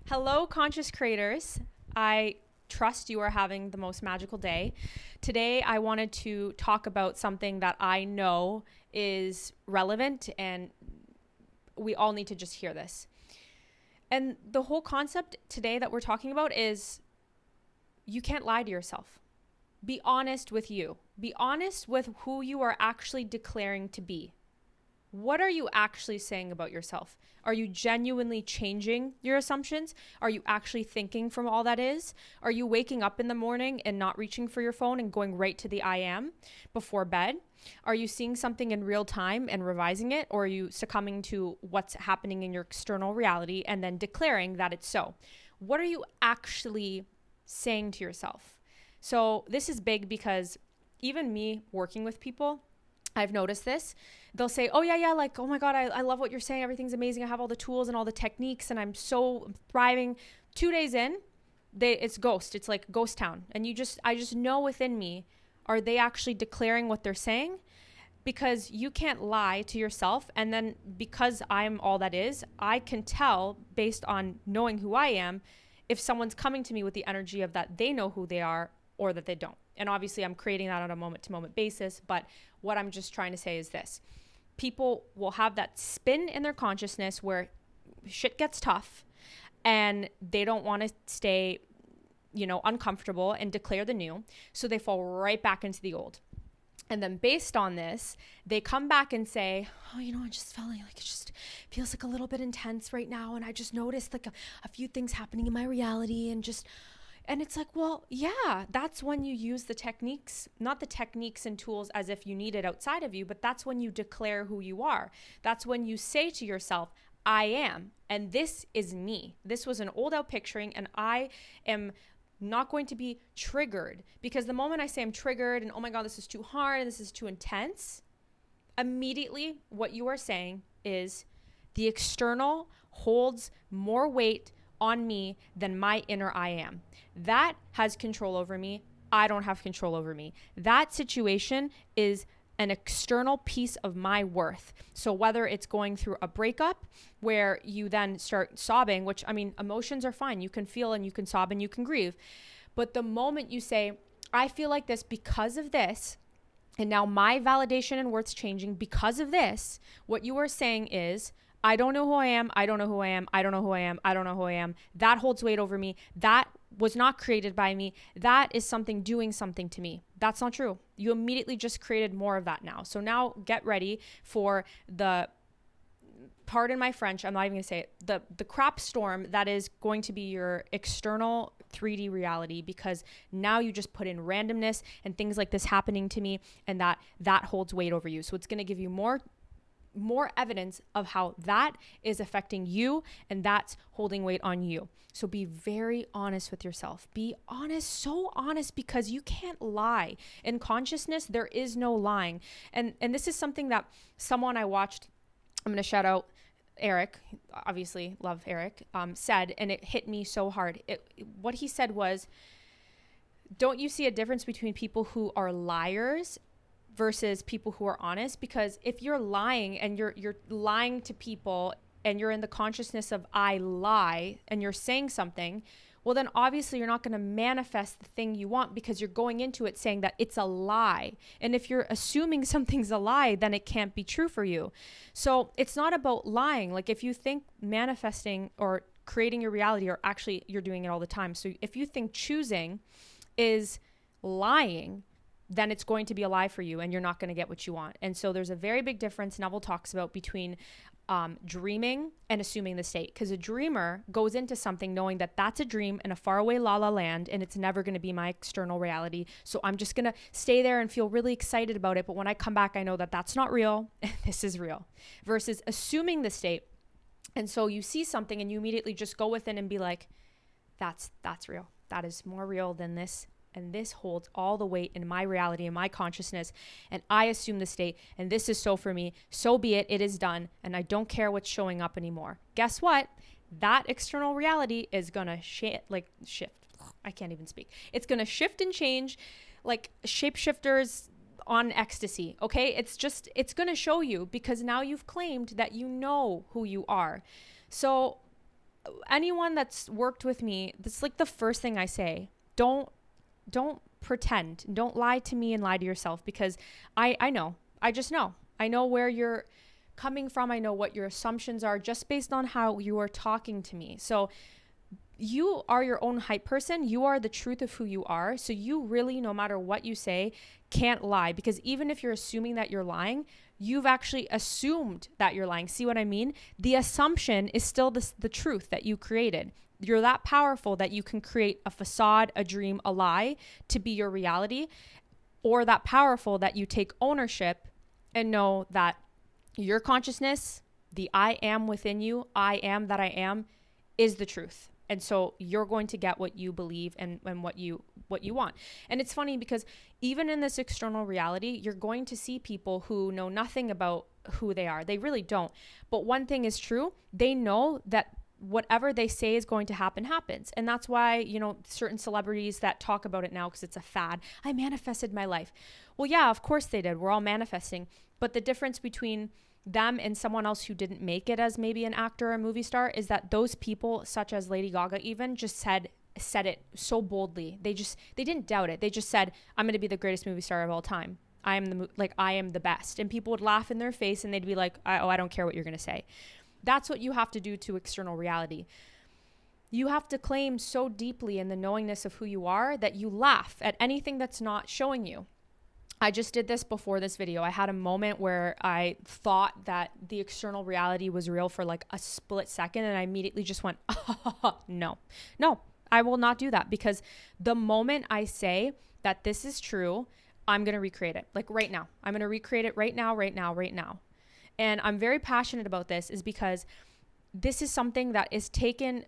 Hello, conscious creators. I trust you are having the most magical day. Today, I wanted to talk about something that I know is relevant and we all need to just hear this. And the whole concept today that we're talking about is you can't lie to yourself. Be honest with you. Be honest with who you are actually declaring to be. What are you actually saying about yourself? Are you genuinely changing your assumptions? Are you actually thinking from all that is? Are you waking up in the morning and not reaching for your phone and going right to the I am before bed? Are you seeing something in real time and revising it? Or are you succumbing to what's happening in your external reality and then declaring that it's so? What are you actually saying to yourself? So this is big because even me working with people, I've noticed this. They'll say, oh yeah, like, oh my God, I love what you're saying. Everything's amazing. I have all the tools and all the techniques and I'm so thriving. 2 days in, it's ghost. It's like ghost town. And I just know within me, are they actually declaring what they're saying? Because you can't lie to yourself. And then because I'm all that is, I can tell based on knowing who I am, if someone's coming to me with the energy of that they know who they are or that they don't. And obviously I'm creating that on a moment to moment basis. But what I'm just trying to say is this. People will have that spin in their consciousness where shit gets tough and they don't want to stay, uncomfortable and declare the new. So they fall right back into the old. And then based on this, they come back and say, oh, I just felt like it just feels like a little bit intense right now. And I just noticed like a few things happening in my reality and it's like, well, yeah, that's when you use the techniques, not the techniques and tools as if you need it outside of you, but that's when you declare who you are. That's when you say to yourself, I am, and this is me. This was an old out picturing, and I am not going to be triggered, because the moment I say I'm triggered and oh my God, this is too hard and this is too intense, immediately what you are saying is the external holds more weight on me than my inner I am. That has control over me. I don't have control over me. That situation is an external piece of my worth. So whether it's going through a breakup where you then start sobbing, which emotions are fine. You can feel and you can sob and you can grieve. But the moment you say, I feel like this because of this, and now my validation and worth's changing because of this, what you are saying is, I don't know who I am. I don't know who I am. I don't know who I am. I don't know who I am. That holds weight over me. That was not created by me. That is something doing something to me. That's not true. You immediately just created more of that now. So now get ready for pardon my French, I'm not even going to say it, the crap storm that is going to be your external 3D reality, because now you just put in randomness and things like this happening to me, and that holds weight over you. So it's going to give you more evidence of how that is affecting you and that's holding weight on you. So be very honest with yourself. Be honest, so honest, because you can't lie. In consciousness, there is no lying. And this is something that someone I watched, I'm going to shout out Eric, obviously love Eric, said, and it hit me so hard. What he said was, don't you see a difference between people who are liars versus people who are honest? Because if you're lying and you're lying to people and you're in the consciousness of I lie and you're saying something, well then obviously you're not going to manifest the thing you want, because you're going into it saying that it's a lie. And if you're assuming something's a lie, then it can't be true for you. So it's not about lying. Like if you think manifesting or creating your reality, or actually you're doing it all the time. So if you think choosing is lying, then it's going to be a lie for you and you're not going to get what you want. And so there's a very big difference Neville talks about between dreaming and assuming the state. Because a dreamer goes into something knowing that that's a dream in a faraway la la land and it's never going to be my external reality. So I'm just going to stay there and feel really excited about it. But when I come back, I know that that's not real and this is real. Versus assuming the state. And so you see something and you immediately just go within and be like, that's real. That is more real than this. And this holds all the weight in my reality and my consciousness. And I assume the state. And this is so for me. So be it. It is done. And I don't care what's showing up anymore. Guess what? That external reality is going to shift. I can't even speak. It's going to shift and change like shapeshifters on ecstasy. Okay? It's going to show you, because now you've claimed that you know who you are. So anyone that's worked with me, that's like the first thing I say. Don't pretend. Don't lie to me and lie to yourself, because I know. I just know. I know where you're coming from. I know what your assumptions are just based on how you are talking to me. So you are your own hype person. You are the truth of who you are. So you really, no matter what you say, can't lie, because even if you're assuming that you're lying, you've actually assumed that you're lying. See what I mean? The assumption is still the truth that you created. You're that powerful that you can create a facade, a dream, a lie to be your reality, or that powerful that you take ownership and know that your consciousness, the I am within you, I am that I am, is the truth. And so you're going to get what you believe and what you want. And it's funny because even in this external reality, you're going to see people who know nothing about who they are. They really don't. But one thing is true. They know that whatever they say is going to happen happens. And that's why, certain celebrities that talk about it now, because it's a fad. I manifested my life. Well, yeah, of course they did. We're all manifesting. But the difference between them and someone else who didn't make it as maybe an actor or a movie star is that those people, such as Lady Gaga even, just said it so boldly. They didn't doubt it. They just said, I'm going to be the greatest movie star of all time. I am the best. And people would laugh in their face and they'd be like, I don't care what you're going to say. That's what you have to do to external reality. You have to claim so deeply in the knowingness of who you are that you laugh at anything that's not showing you. I just did this before this video. I had a moment where I thought that the external reality was real for like a split second, and I immediately just went, no, I will not do that, because the moment I say that this is true, I'm going to recreate it. Like right now, I'm going to recreate it right now. And I'm very passionate about this is because this is something that is taken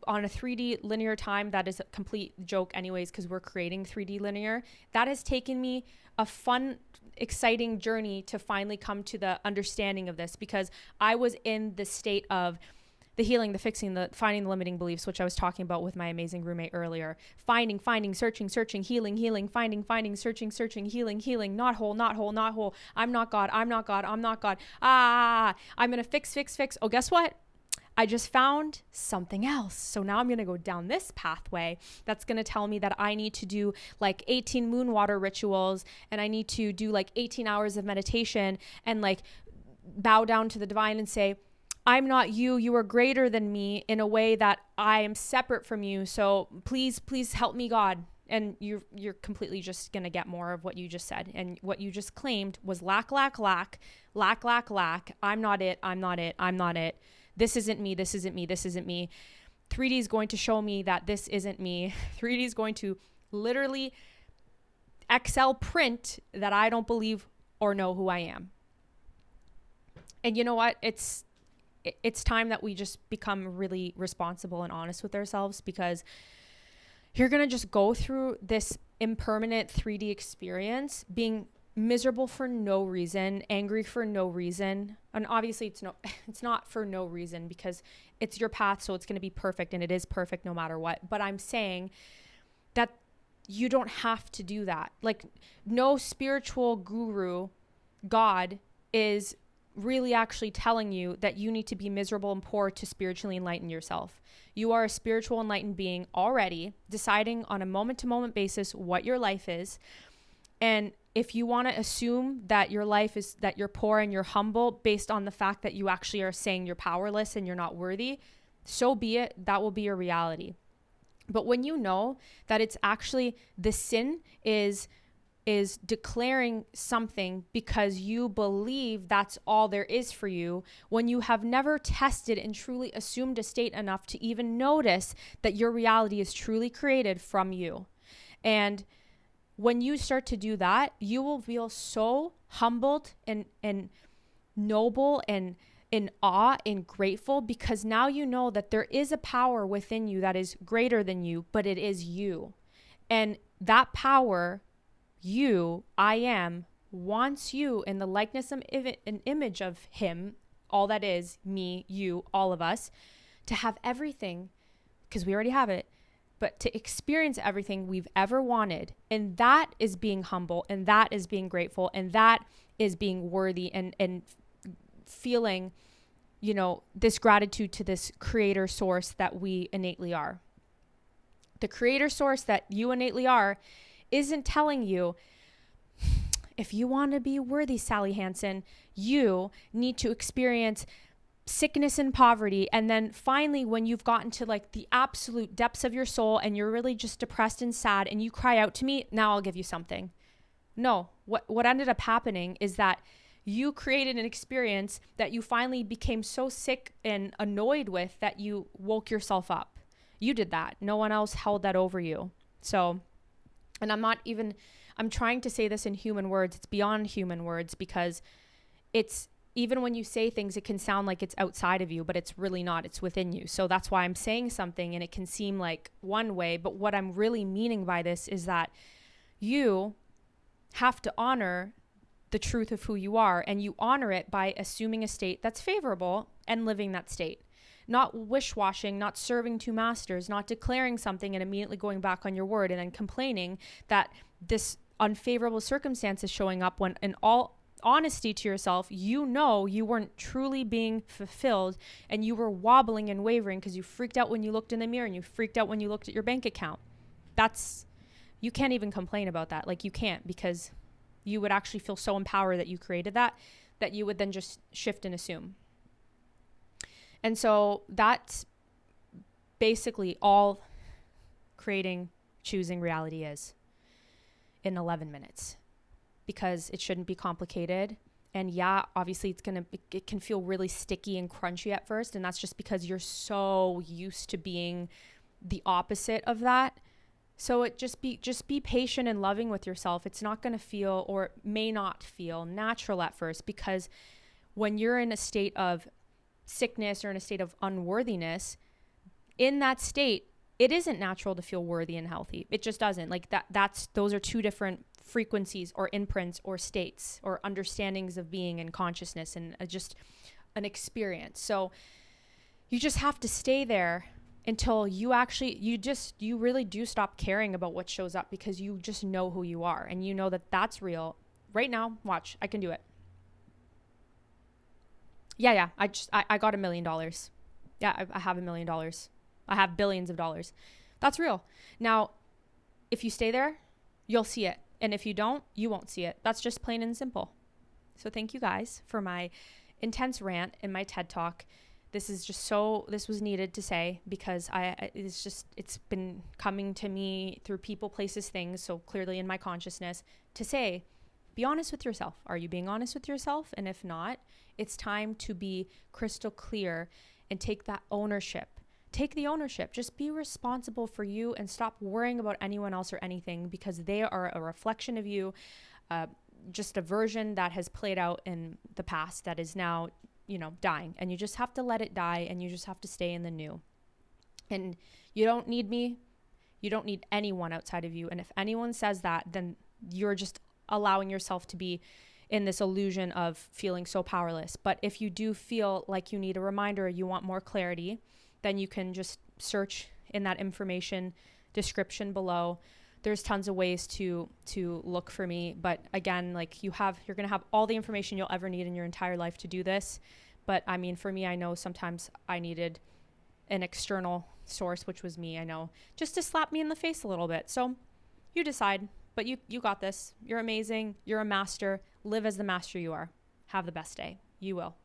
on a 3D linear time. That is a complete joke anyways, because we're creating 3D linear. That has taken me a fun, exciting journey to finally come to the understanding of this, because I was in the state of the healing, the fixing, the finding the limiting beliefs, which I was talking about with my amazing roommate earlier. Finding, searching, healing, finding, searching, healing, not whole. I'm not God. I'm going to fix. Oh, guess what? I just found something else. So now I'm going to go down this pathway that's going to tell me that I need to do like 18 moon water rituals, and I need to do like 18 hours of meditation and like bow down to the divine and say, I'm not you. You are greater than me in a way that I am separate from you. So please help me, God. And you're completely just going to get more of what you just said. And what you just claimed was lack. I'm not it. This isn't me. 3D is going to show me that this isn't me. 3D is going to literally Excel print that I don't believe or know who I am. And you know what? It's time that we just become really responsible and honest with ourselves, because you're going to just go through this impermanent 3D experience being miserable for no reason, angry for no reason. And obviously it's not for no reason, because it's your path. So it's going to be perfect, and it is perfect no matter what. But I'm saying that you don't have to do that. Like, no spiritual guru, God, is really actually telling you that you need to be miserable and poor to spiritually enlighten yourself. You are a spiritual enlightened being already, deciding on a moment-to-moment basis what your life is. And if you want to assume that your life is that you're poor and you're humble based on the fact that you actually are saying you're powerless and you're not worthy, so be it. That will be your reality. But when you know that it's actually the sin is declaring something because you believe that's all there is for you, when you have never tested and truly assumed a state enough to even notice that your reality is truly created from you. And when you start to do that, you will feel so humbled and noble and in awe and grateful, because now you know that there is a power within you that is greater than you, but it is you. And that power, you, I am, wants you in the likeness and an image of him, all that is, me, you, all of us, to have everything, because we already have it, but to experience everything we've ever wanted. And that is being humble, and that is being grateful, and that is being worthy and feeling this gratitude to this creator source that we innately are. The creator source that you innately are isn't telling you, if you want to be worthy, Sally Hansen, you need to experience sickness and poverty. And then finally, when you've gotten to like the absolute depths of your soul and you're really just depressed and sad and you cry out to me, now I'll give you something. No, what ended up happening is that you created an experience that you finally became so sick and annoyed with that you woke yourself up. You did that. No one else held that over you. So, and I'm trying to say this in human words. It's beyond human words, because it's, even when you say things, it can sound like it's outside of you, but it's really not. It's within you. So that's why I'm saying something and it can seem like one way. But what I'm really meaning by this is that you have to honor the truth of who you are, and you honor it by assuming a state that's favorable and living that state. Not wish-washing, not serving two masters, not declaring something and immediately going back on your word and then complaining that this unfavorable circumstance is showing up, when in all honesty to yourself, you weren't truly being fulfilled and you were wobbling and wavering because you freaked out when you looked in the mirror and you freaked out when you looked at your bank account. You can't even complain about that. Like, you can't, because you would actually feel so empowered that you created that you would then just shift and assume. And so that's basically all choosing reality is in 11 minutes. Because it shouldn't be complicated. And yeah, obviously it can feel really sticky and crunchy at first. And that's just because you're so used to being the opposite of that. So just be patient and loving with yourself. It's not going to feel, or may not feel, natural at first, because when you're in a state of sickness or in a state of unworthiness, in that state, it isn't natural to feel worthy and healthy. It just doesn't. Like those are two different frequencies or imprints or states or understandings of being and consciousness and just an experience. So you just have to stay there until you really do stop caring about what shows up, because you just know who you are and you know that that's real. Right now, watch, I can do it. Yeah. I got $1 million. Yeah, I have $1 million. I have billions of dollars. That's real. Now, if you stay there, you'll see it. And if you don't, you won't see it. That's just plain and simple. So thank you guys for my intense rant in my TED Talk. This was needed to say, because it's been coming to me through people, places, things. So clearly in my consciousness to say, be honest with yourself. Are you being honest with yourself? And if not, it's time to be crystal clear and take that ownership. Take the ownership. Just be responsible for you and stop worrying about anyone else or anything, because they are a reflection of you, just a version that has played out in the past that is now, dying. And you just have to let it die, and you just have to stay in the new. And you don't need me. You don't need anyone outside of you. And if anyone says that, then you're just allowing yourself to be in this illusion of feeling so powerless. But if you do feel like you need a reminder, you want more clarity, then you can just search in that information description below. There's tons of ways to look for me. But again, like you're going to have all the information you'll ever need in your entire life to do this. But I mean, for me, I know sometimes I needed an external source, which was me, I know, just to slap me in the face a little bit. So you decide, but you got this. You're amazing. You're a master. Live as the master you are. Have the best day. You will.